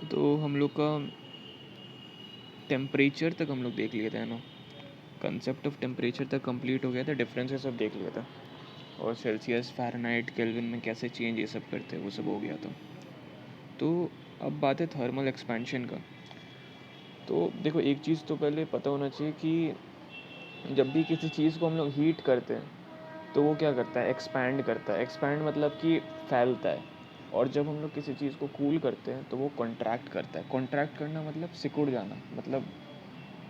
तो हम लोग का टेम्परेचर तक हम लोग देख लिए थे ना, कंसेप्ट ऑफ टेम्परेचर तक कंप्लीट हो गया था, डिफरेंसेस सब देख लिया था, और सेल्सियस फ़ारेनहाइट केल्विन में कैसे चेंज ये सब करते हैं वो सब हो गया था। तो अब बात है थर्मल एक्सपेंशन का। तो देखो, एक चीज़ तो पहले पता होना चाहिए कि जब भी किसी चीज़ को हम लोग हीट करते हैं तो वो क्या करता है, एक्सपैंड करता है। एक्सपैंड मतलब कि फैलता है। और जब हम लोग किसी चीज़ को कूल करते हैं तो वो कॉन्ट्रैक्ट करता है। कॉन्ट्रैक्ट करना मतलब सिकुड़ जाना, मतलब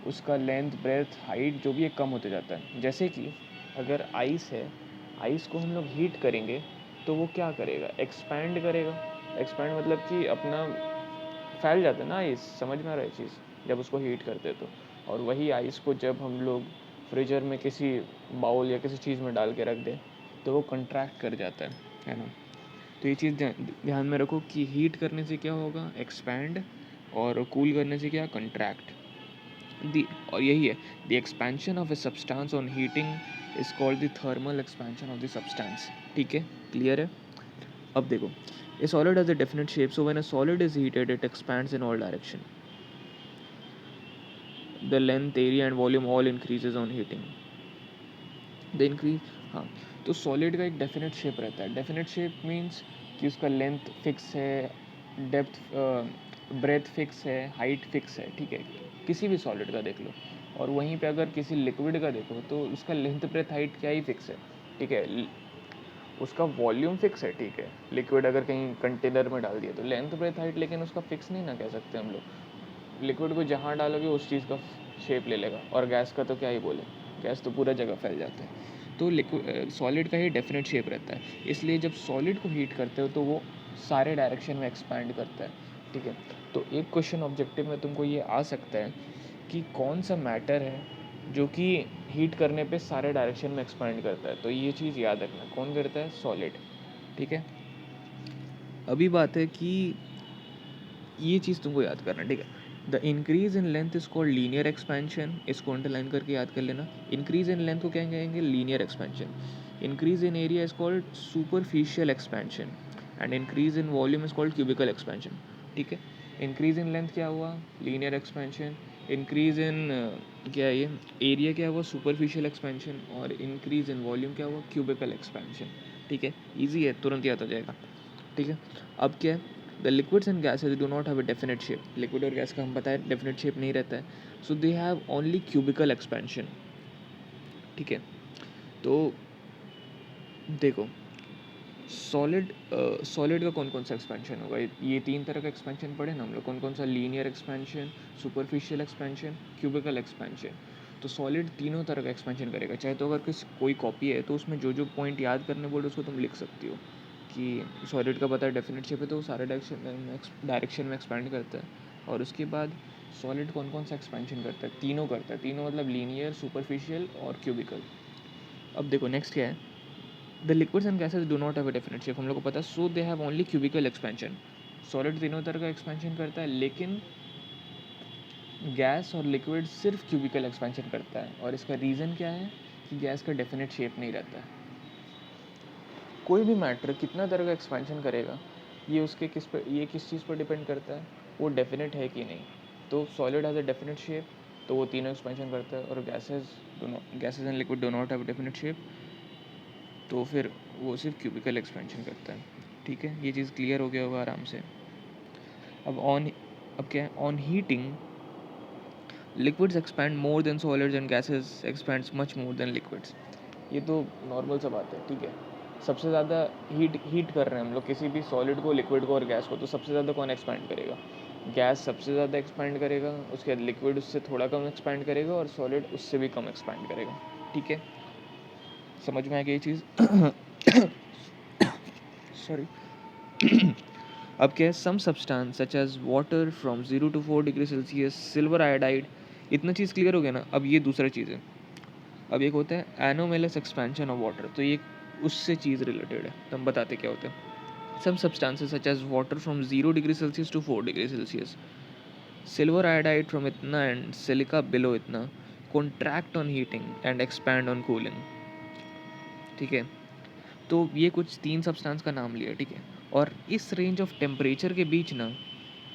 उसका लेंथ ब्रेथ हाइट जो भी है कम होते जाता है। जैसे कि अगर आइस है, आइस को हम लोग हीट करेंगे तो वो क्या करेगा, एक्सपैंड करेगा। एक्सपैंड मतलब कि अपना फैल जाता है ना आइस, समझ में आ रहा है चीज़, जब उसको हीट करते तो। और वही आइस को जब हम लोग फ्रीजर में किसी बाउल या किसी चीज़ में डाल के रख दें तो वो कंट्रैक्ट कर जाता है ना। तो ये चीज़ ध्यान में रखो कि हीट करने से क्या होगा, एक्सपैंड, और कूल करने से क्या, कंट्रैक्ट। दी और यही है, the expansion of a substance on heating is called the thermal expansion of the substance. ठीक है, क्लियर है। अब देखो, a solid has a definite shape, so when a solid is heated it expands in all direction. The length, area and volume all increases on heating. The increase, हाँ, तो solid का एक definite shape रहता है। Definite shape means कि उसका length fix है, depth breath fix है, हाइट फिक्स है। ठीक है, किसी भी सॉलिड का देख लो। और वहीं पे अगर किसी लिक्विड का देखो तो उसका लेंथ ब्रेथ हाइट क्या ही फिक्स है। ठीक है, उसका वॉल्यूम फिक्स है। ठीक है, लिक्विड अगर कहीं कंटेनर में डाल दिया तो लेंथ ब्रेथ हाइट, लेकिन उसका फिक्स नहीं ना कह सकते हम लोग। लिक्विड को जहाँ डालोगे उस चीज़ का शेप ले लेगा, और गैस का तो क्या ही बोले, गैस तो पूरा जगह फैल जाता है। तो लिक्विड सॉलिड का ही डेफिनेट शेप रहता है, इसलिए जब सॉलिड को हीट करते हो तो वो सारे डायरेक्शन में एक्सपैंड करता है। ठीक है, तो एक क्वेश्चन ऑब्जेक्टिव में तुमको ये आ सकता है कि कौन सा मैटर है जो कि हीट करने पे सारे डायरेक्शन में एक्सपैंड करता है। तो ये चीज़ याद रखना, कौन करता है, सॉलिड। ठीक है, अभी बात है कि ये चीज़ तुमको याद करना। ठीक है, the increase in length is called linear expansion. इसको अंडरलाइन करके याद कर लेना। इंक्रीज इन लेंथ को क्या कहेंगे, linear expansion. Increase in area is called superficial expansion, and increase in volume is called cubical expansion. ठीक है, इंक्रीज इन लेंथ क्या हुआ, लीनियर एक्सपेंशन। इंक्रीज इन क्या है ये, एरिया क्या हुआ, सुपरफिशियल एक्सपेंशन। और इंक्रीज इन वॉल्यूम क्या हुआ, क्यूबिकल एक्सपेंशन। ठीक है, ईजी है, तुरंत याद हो जाएगा। ठीक है, अब क्या है, the liquids and gases do not have a definite shape. Liquid और गैस का हम पता है डेफिनेट शेप नहीं रहता है, so they have only cubical expansion. ठीक है, तो देखो, सॉलिड सॉलिड का कौन कौन सा एक्सपेंशन होगा, ये तीन तरह का एक्सपेंशन पढ़े ना हम लोग, कौन कौन सा, linear expansion, superficial expansion, cubical expansion. तो सॉलिड तीनों तरह का एक्सपेंशन करेगा। चाहे तो अगर कोई कॉपी है तो उसमें जो जो पॉइंट याद करने बोले उसको तुम लिख सकती हो कि सॉलिड का पता है डेफिनेट शेप है तो वो सारे डायरेक्शन में एक्सपेंड करता है। और उसके बाद सॉलिड कौन कौन सा एक्सपेंशन करता है, तीनों करता है। तीनों मतलब लीनियर, सुपरफिशियल और क्यूबिकल। अब देखो नेक्स्ट क्या है, the liquids and gases do not have a definite shape, हम लोग को पता है, so they have only cubical expansion. Solid तीनों तरह का एक्सपेंशन करता है, लेकिन गैस और लिक्विड सिर्फ क्यूबिकल एक्सपेंशन करता है। और इसका रीज़न क्या है कि गैस का डेफिनेट शेप नहीं रहता है। कोई भी मैटर कितना तरह का एक्सपेंशन करेगा ये उसके किस पर, ये किस चीज़ पर डिपेंड करता है, वो डेफिनेट है कि नहीं। तो solid has a definite shape तो वो तीनों एक्सपेंशन करता है, और gases and liquid do not have a definite shape तो फिर वो सिर्फ क्यूबिकल एक्सपेंशन करता है। ठीक है, ये चीज़ क्लियर हो गया होगा आराम से। अब क्या है, on heating liquids expand more than solids and gases expands much more than liquids. ये तो नॉर्मल सा बात है। ठीक है, सबसे ज़्यादा हीट कर रहे हैं हम लोग किसी भी सॉलिड को, लिक्विड को और गैस को, तो सबसे ज़्यादा कौन एक्सपैंड करेगा, गैस सबसे ज़्यादा एक्सपैंड करेगा, उसके बाद लिक्विड उससे थोड़ा कम एक्सपैंड करेगा, और सॉलिड उससे भी कम एक्सपैंड करेगा। ठीक है, समझ में आ गई ये चीज़। सॉरी। अब क्या है, some substance such as water from 0 to 4 degree Celsius, silver iodide. इतना चीज़ क्लियर हो गया ना। अब ये दूसरा चीज़ है, अब एक होता है एनोमेलस एक्सपेंशन ऑफ वाटर, तो ये उससे चीज़ रिलेटेड है, तो हम बताते क्या होता है। Some substances such as water from 0 degree Celsius to 4 degree Celsius, silver iodide from इतना एंड सिलिका बिलो इतना, contract on heating and expand on cooling. ठीक है, तो ये कुछ तीन सब्सटेंस का नाम लिया। ठीक है, और इस रेंज ऑफ टेम्परेचर के बीच ना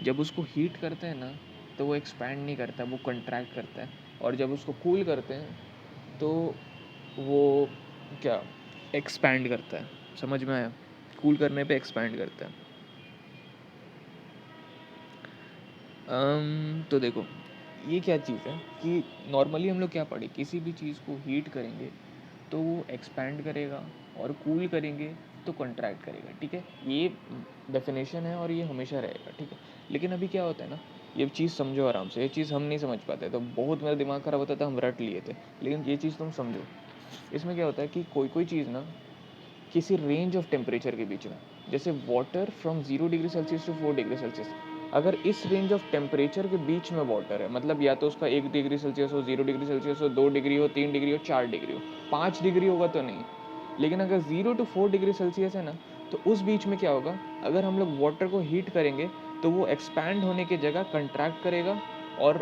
जब उसको हीट करते हैं ना तो वो एक्सपैंड नहीं करता, वो कंट्रैक्ट करता है, और जब उसको कूल करते हैं तो वो क्या एक्सपैंड करता है। समझ में आया? कूल करने पे एक्सपैंड करता है। तो देखो ये क्या चीज़ है कि नॉर्मली हम लोग क्या पढ़े, किसी भी चीज़ को हीट करेंगे तो वो एक्सपैंड करेगा, और कूल करेंगे तो कंट्रैक्ट करेगा, ठीक है। ये डेफिनेशन है और ये हमेशा रहेगा, ठीक है। लेकिन अभी क्या होता है ना, ये चीज़ समझो आराम से, ये चीज़ हम नहीं समझ पाते, तो बहुत मेरा दिमाग ख़राब होता था, हम रट लिए थे। लेकिन ये चीज़ तुम समझो, इसमें क्या होता है कि कोई चीज़ ना किसी रेंज ऑफ टेम्परेचर के बीच में, जैसे water from 0 degree Celsius to 4 degree Celsius, अगर इस रेंज ऑफ टेम्परेचर के बीच में वाटर है, मतलब या तो उसका 1 डिग्री सेल्सियस हो, 0 डिग्री सेल्सियस हो, 2 डिग्री हो, 3 डिग्री हो, 4 डिग्री हो, 5 डिग्री होगा तो नहीं, लेकिन अगर 0 to 4 डिग्री सेल्सियस है ना, तो उस बीच में क्या होगा, अगर हम लोग वाटर को हीट करेंगे तो वो एक्सपैंड होने की जगह कंट्रैक्ट करेगा, और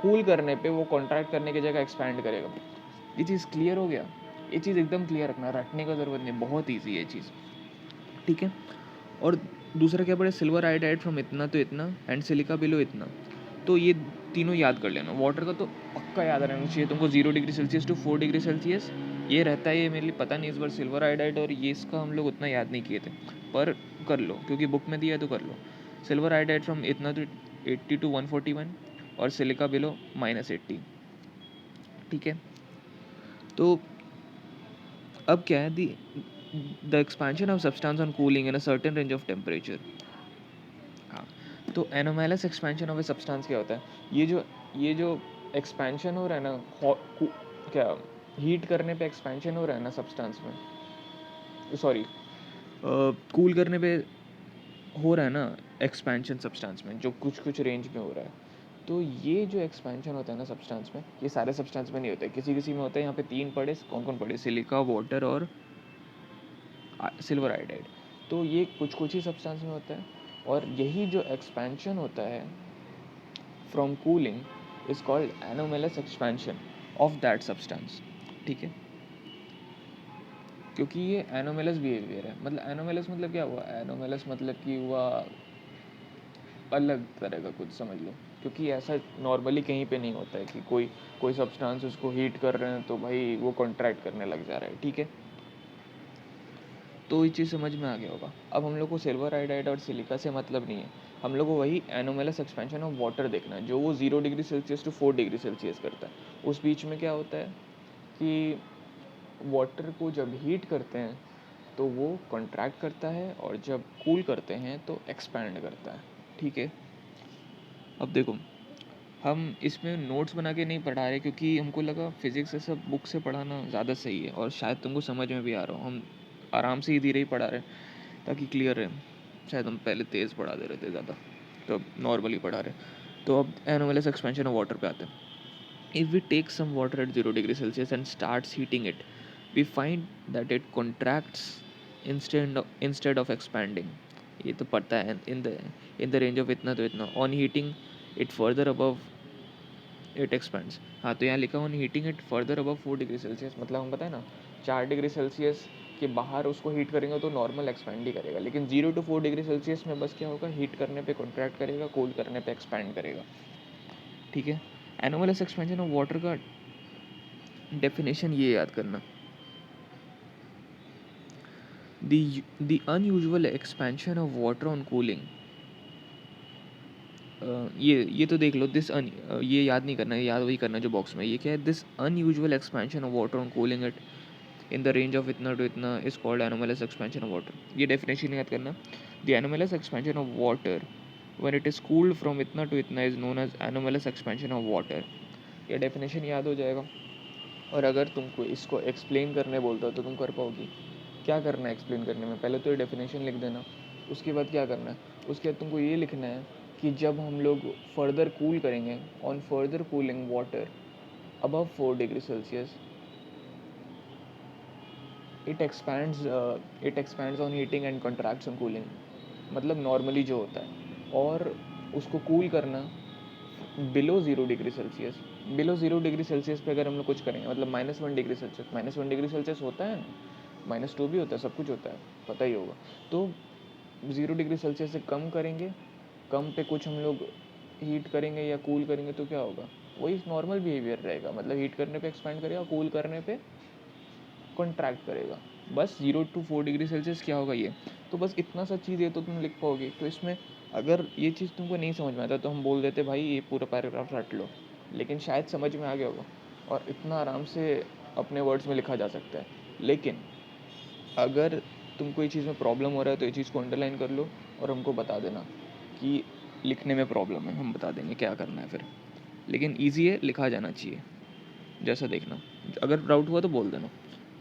कूल करने पे वो कॉन्ट्रैक्ट करने की जगह एक्सपैंड करेगा। ये चीज़ क्लियर हो गया? ये चीज़ एकदम क्लियर रखना, रटने का ज़रूरत नहीं, बहुत ईजी है ये चीज़, ठीक है। और दूसरा क्या पड़े, सिल्वर आयोडाइड फ्रॉम इतना तो इतना एंड सिलिका बिलो इतना, तो ये तीनों याद कर लेना। वाटर का तो पक्का याद रहना चाहिए तुमको, 0 degree Celsius to 4 degree Celsius ये रहता है। ये मेरे लिए पता नहीं इस बार सिल्वर आयोडाइड और ये इसका हम लोग उतना याद नहीं किए थे, पर कर लो क्योंकि बुक में दिया है तो कर लो। सिल्वर आयोडाइड फ्रॉम इतना तो 80 to 141 और सिलिका बिलो -80, ठीक है। तो अब क्या है, the expansion of substance on cooling in a certain range of temperature. हाँ, तो एनोमैलस एक्सपेंशन ऑफ ए सब्सटेंस क्या होता है, ये जो एक्सपेंशन हो रहा है ना, क्या हीट करने पे एक्सपेंशन हो रहा है ना सब्सटेंस में, सॉरी कूल करने पे हो रहा है ना एक्सपेंशन सब्सटेंस में, जो कुछ कुछ रेंज में हो रहा है, तो ये जो एक्सपेंशन होता है ना सब्सटेंस में, ये सारे सब्सटेंस में नहीं होता है, किसी किसी में होता है। यहाँ पे 3 पड़े, कौन कौन पड़े, सिलिका, वाटर और सिल्वर आयोडाइड। तो ये कुछ कुछ ही सब्सटेंस में होता है, और यही जो एक्सपेंशन होता है from cooling is called anomalous expansion of that substance, ठीक है। क्योंकि ये एनोमेलस बिहेवियर है, मतलब एनोमेलस मतलब क्या हुआ, एनोमेलस मतलब कि हुआ अलग तरह का कुछ, समझ लो। क्योंकि ऐसा नॉर्मली कहीं पे नहीं होता है कि कोई कोई सब्सटेंस उसको हीट कर रहे हैं तो भाई वो कॉन्ट्रैक्ट करने लग जा रहा है, ठीक है। तो ये चीज़ समझ में आ गया होगा। अब हम लोग को सिल्वर आयोडाइड और सिलिका से मतलब नहीं है, हम लोग को वही एनोमेलस एक्सपेंशन ऑफ वाटर देखना है, जो वो 0 degree Celsius to 4 degree Celsius करता है। उस बीच में क्या होता है कि वाटर को जब हीट करते हैं तो वो कॉन्ट्रैक्ट करता है, और जब कूल करते हैं तो एक्सपैंड करता है, ठीक है। अब देखो, हम इसमें नोट्स बना के नहीं पढ़ा रहे, क्योंकि हमको लगा फिज़िक्स से सब बुक से पढ़ाना ज़्यादा सही है, और शायद तुमको समझ में भी आ रहा हो। हम आराम से ही धीरे ही पढ़ा रहे ताकि क्लियर रहे। शायद हम पहले तेज़ पढ़ा दे रहे थे ज़्यादा, तो अब नॉर्मली पढ़ा रहे। तो अब एनोमलस एक्सपेंशन ऑफ वाटर पे आते हैं। If we take some water at 0 degree Celsius and starts heating it, we find that it contracts instead of expanding. ये तो पड़ता है इन द रेंज ऑफ इतना तो इतना। On heating it further above it expends. हाँ, तो यहाँ लिखा on heating it further above 4 degree Celsius, मतलब हम बताए ना 4 डिग्री सेल्सियस के बाहर उसको हीट करेंगे तो नॉर्मल एक्सपैंड ही करेगा, लेकिन 0 to 4 डिग्री सेल्सियस में बस क्या होगा, हीट करने पे कॉन्ट्रैक्ट करेगा, कूल करने पे एक्सपैंड करेगा, ठीक है। एनोमलस एक्सपेंशन ऑफ वाटर का डेफिनेशन ये याद करना, the unusual expansion of water on cooling. ये तो देख लो, ये याद नहीं करना, याद वही करना जो बॉक्स में। ये क्या है, this unusual expansion of water on cooling it in the range of इतना टू इतना is called anomalous expansion of water. ये डेफिनेशन याद करना, the anomalous expansion of water when it is cooled from इतना टू इतना is known as anomalous expansion of water. ये definition याद हो जाएगा। और अगर तुमको इसको एक्सप्लेन करने बोलता तो तुम कर पाओगी। क्या करना है एक्सप्लेन करने में, पहले तो ये डेफिनेशन लिख देना। उसके बाद क्या करना है, उसके बाद तुमको ये लिखना है कि जब हम लोग फर्दर कूल करेंगे, on further cooling water above 4 degree Celsius, it expands on heating and contracts on cooling, मतलब नॉर्मली जो होता है। और उसको कूल करना बिलो 0 डिग्री सेल्सियस पे अगर हम लोग कुछ करेंगे, मतलब -1 डिग्री सेल्सियस, -1 डिग्री सेल्सियस होता है, -2 भी होता है, सब कुछ होता है, पता ही होगा। तो 0 डिग्री सेल्सियस से कम करेंगे, कम पे कुछ हम लोग हीट करेंगे या कूल करेंगे तो क्या होगा, वही नॉर्मल बिहेवियर रहेगा, मतलब हीट करने पे एक्सपैंड करेगा, कूल करने पे कॉन्ट्रैक्ट करेगा। बस 0 to 4 डिग्री सेल्सियस क्या होगा ये, तो बस इतना सा चीज़ ये तो तुम लिख पाओगे। तो इसमें अगर ये चीज़ तुमको नहीं समझ में आता तो हम बोल देते भाई ये पूरा पैराग्राफ रट लो, लेकिन शायद समझ में आ गया होगा और इतना आराम से अपने वर्ड्स में लिखा जा सकता है। लेकिन अगर तुमको ये चीज़ में प्रॉब्लम हो रहा है तो ये चीज़ को अंडरलाइन कर लो और हमको बता देना कि लिखने में प्रॉब्लम है, हम बता देंगे क्या करना है फिर। लेकिन ईजी है, लिखा जाना चाहिए, जैसा देखना, अगर डाउट हुआ तो बोल देना,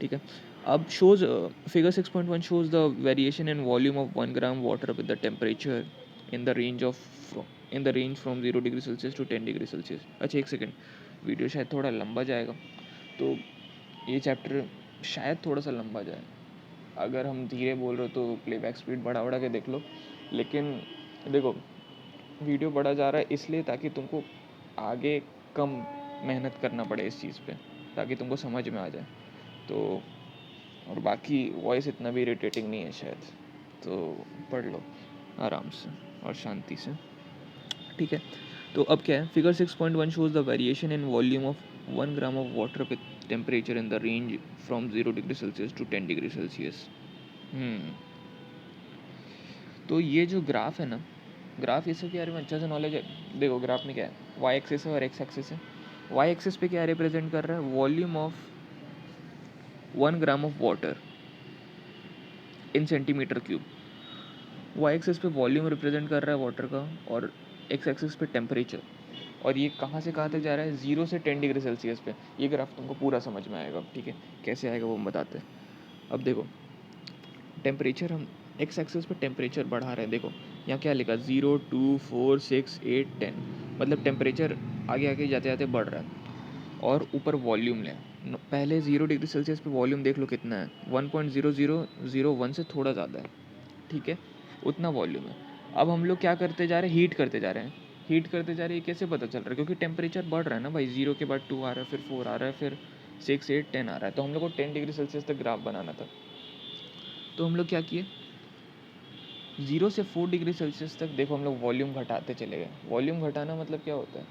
ठीक है। अब shows figure 6.1 shows the variation in volume of 1 gram water with the temperature in the range from 0 degree Celsius to 10 degree Celsius. अच्छा एक सेकेंड, वीडियो शायद थोड़ा लंबा जाएगा, तो ये चैप्टर शायद थोड़ा सा लंबा जाए। अगर हम धीरे बोल रहे हो तो प्लेबैक स्पीड बढ़ा के देख लो, लेकिन देखो वीडियो बढ़ा जा रहा है इसलिए ताकि तुमको आगे कम मेहनत करना पड़े इस चीज़ पे, ताकि तुमको समझ में आ जाए। तो और बाकी वॉइस इतना भी इरिटेटिंग नहीं है शायद, तो पढ़ लो आराम से और शांति से, ठीक है। तो अब क्या है, figure 6.1 shows the variation in volume of 1 gram of water with temperature in the range from 0 degree Celsius to 10 degree Celsius. तो ये जो ग्राफ है ना, ग्राफ ये सब के बारे में अच्छा से नॉलेज है। देखो ग्राफ में क्या है, वाई एक्सिस है और एक्स एक्सिस है। वाई एक्सिस पे क्या रिप्रेजेंट कर रहा है, volume of 1 gram of water in centimetre cube. Y axis पे वॉल्यूम रिप्रेजेंट कर रहा है वाटर का, और एक्स एक्सिस पे टेम्परेचर। और ये कहाँ से कहाँ तक जा रहा है, 0 से 10 डिग्री सेल्सियस पे। ये ग्राफ तुमको पूरा समझ में आएगा, ठीक है। कैसे आएगा वो हम बताते हैं। अब देखो टेम्परेचर, हम एक्स एक्सिस पे टेम्परेचर बढ़ा रहे हैं। देखो यहाँ क्या लिखा, 0 2 4 6 8 10, मतलब टेम्परेचर आगे आगे जाते जाते बढ़ रहा है। और ऊपर वॉल्यूम लें, पहले 0 डिग्री सेल्सियस पे वॉल्यूम देख लो कितना है, 1.0001 से थोड़ा ज़्यादा है, ठीक है, उतना वॉल्यूम है। अब हम लोग क्या करते जा रहे हैं, हीट करते जा रहे हैं। हीट करते जा रहे हैं, कैसे पता चल रहा है, क्योंकि टेम्परेचर बढ़ रहा है ना भाई, 0 के बाद 2 आ रहा है, फिर 4 आ रहा है, फिर 6 8 10 आ रहा है। तो हम लोग को 10 डिग्री सेल्सियस तक ग्राफ बनाना था। तो हम लोग क्या किए, 0 से 4 डिग्री सेल्सियस तक देखो हम लोग वॉल्यूम घटाते चले गए। वॉल्यूम घटाना मतलब क्या होता है,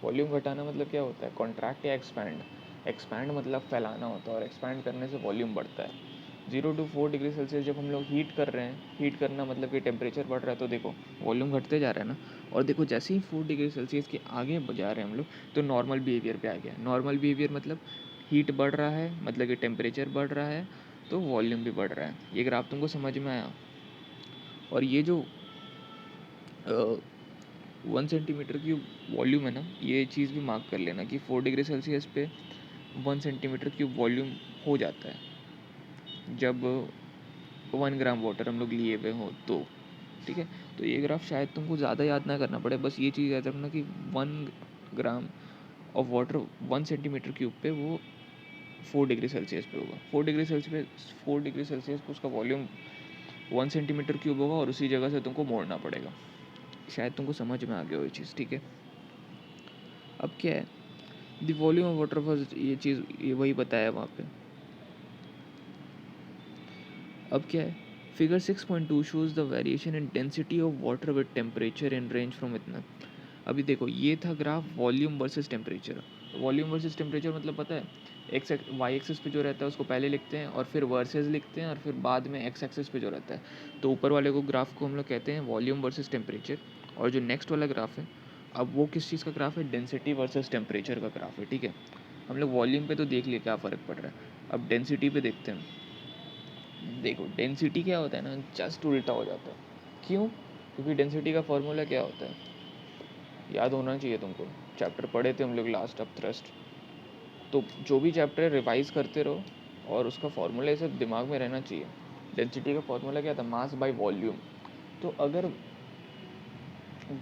वॉल्यूम घटाना मतलब क्या होता है, कॉन्ट्रैक्ट या एक्सपैंड। एक्सपैंड मतलब फैलाना होता है, और एक्सपैंड करने से वॉल्यूम बढ़ता है। 0 to 4 डिग्री सेल्सियस जब हम लोग हीट कर रहे हैं, हीट करना मतलब कि टेम्परेचर बढ़ रहा है, तो देखो वॉल्यूम घटते जा रहा है ना। और देखो जैसे ही 4 डिग्री सेल्सियस के आगे जा रहे हैं हम लोग, तो नॉर्मल बिहेवियर पे आ गया। नॉर्मल बिहेवियर मतलब हीट बढ़ रहा है, मतलब कि टेम्परेचर बढ़ रहा है, तो वॉल्यूम भी बढ़ रहा है। ये ग्राफ तुमको समझ में आया। और ये जो 1 सेंटीमीटर क्यूब वॉल्यूम है ना, ये चीज़ भी मार्क कर लेना कि 4 डिग्री सेल्सियस पे 1 सेंटीमीटर क्यूब वॉल्यूम हो जाता है जब 1 ग्राम वाटर हम लोग लिए हुए हों तो, ठीक है। तो ये ग्राफ शायद तुमको ज़्यादा याद ना करना पड़े, बस ये चीज़ याद रखना कि 1 gram of water 1 centimetre cube पे वो 4 डिग्री सेल्सियस पे होगा। 4 डिग्री सेल्सियस पे उसका वॉल्यूम 1 सेंटीमीटर क्यूब होगा, और उसी जगह से तुमको मोड़ना पड़ेगा। शायद तुमको समझ में आ गया वो ये चीज़, ठीक है। अब क्या है, the volume of water for, ये चीज़ ये वही बताया वहाँ पे। अब क्या है, figure 6.2 shows the variation in density of water with temperature in range from इतना। अभी देखो ये था graph volume versus temperature. Volume versus temperature मतलब पता है, एक्स वाई एक्सिस पे जो रहता है उसको पहले लिखते हैं, और फिर वर्सेस लिखते हैं, और फिर बाद में एक्स एक्सिस पे जो रहता है। तो ऊपर वाले को ग्राफ को हम लोग कहते हैं वॉल्यूम वर्सेस टेम्परेचर, और जो नेक्स्ट वाला ग्राफ है, अब वो किस चीज़ का ग्राफ है, डेंसिटी वर्सेस टेम्परेचर का ग्राफ है, ठीक है। हम लोग वॉल्यूम पे तो देख लिए क्या फ़र्क पड़ रहा है, अब डेंसिटी पे देखते हैं। देखो डेंसिटी क्या होता है ना, जस्ट उल्टा हो जाता है। क्यों, क्योंकि डेंसिटी का फॉर्मूला क्या होता है, याद होना चाहिए तुमको, चैप्टर पढ़े थे हम लोग लास्ट अब थ्रस्ट। तो जो भी चैप्टर रिवाइज करते रहो, और उसका फॉर्मूला ये सब दिमाग में रहना चाहिए। डेंसिटी का फॉर्मूला क्या था, मास बाय वॉल्यूम। तो अगर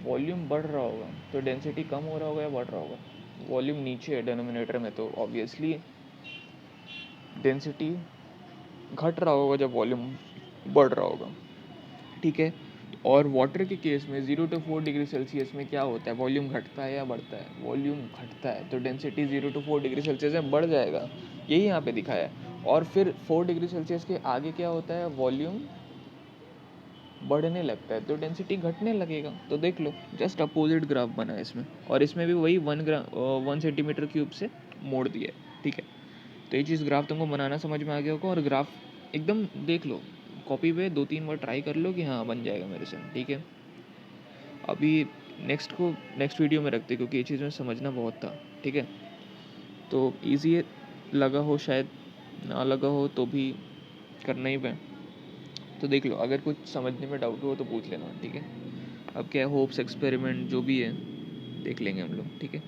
वॉल्यूम बढ़ रहा होगा तो डेंसिटी कम हो रहा होगा या बढ़ रहा होगा, वॉल्यूम नीचे है डिनोमिनेटर में, तो ऑब्वियसली डेंसिटी घट रहा होगा जब वॉल्यूम बढ़ रहा होगा, ठीक है। और वाटर के केस में 0 to 4 डिग्री सेल्सियस में क्या होता है, वॉल्यूम घटता है या बढ़ता है, वॉल्यूम घटता है, तो डेंसिटी 0 to 4 डिग्री सेल्सियस में बढ़ जाएगा, यही यहाँ पे दिखाया है। और फिर 4 डिग्री सेल्सियस के आगे क्या होता है, वॉल्यूम बढ़ने लगता है तो डेंसिटी घटने लगेगा। तो देख लो जस्ट अपोजिट ग्राफ बना है इसमें, और इसमें भी वही 1 सेंटीमीटर क्यूब से मोड़ दिया है, ठीक है। तो ये चीज़ ग्राफ तुमको बनाना समझ में आ गया होगा, और ग्राफ एकदम देख लो, कॉपी पे 2-3 बार ट्राई कर लो कि हाँ बन जाएगा मेरे से, ठीक है। अभी नेक्स्ट वीडियो में रखते, क्योंकि ये चीज़ में समझना बहुत था, ठीक है। तो ईजी लगा हो, शायद ना लगा हो तो भी करना ही पे। तो देख लो, अगर कुछ समझने में डाउट हो तो पूछ लेना, ठीक है। अब क्या है, होप्स एक्सपेरिमेंट जो भी है देख लेंगे हम लोग, ठीक है।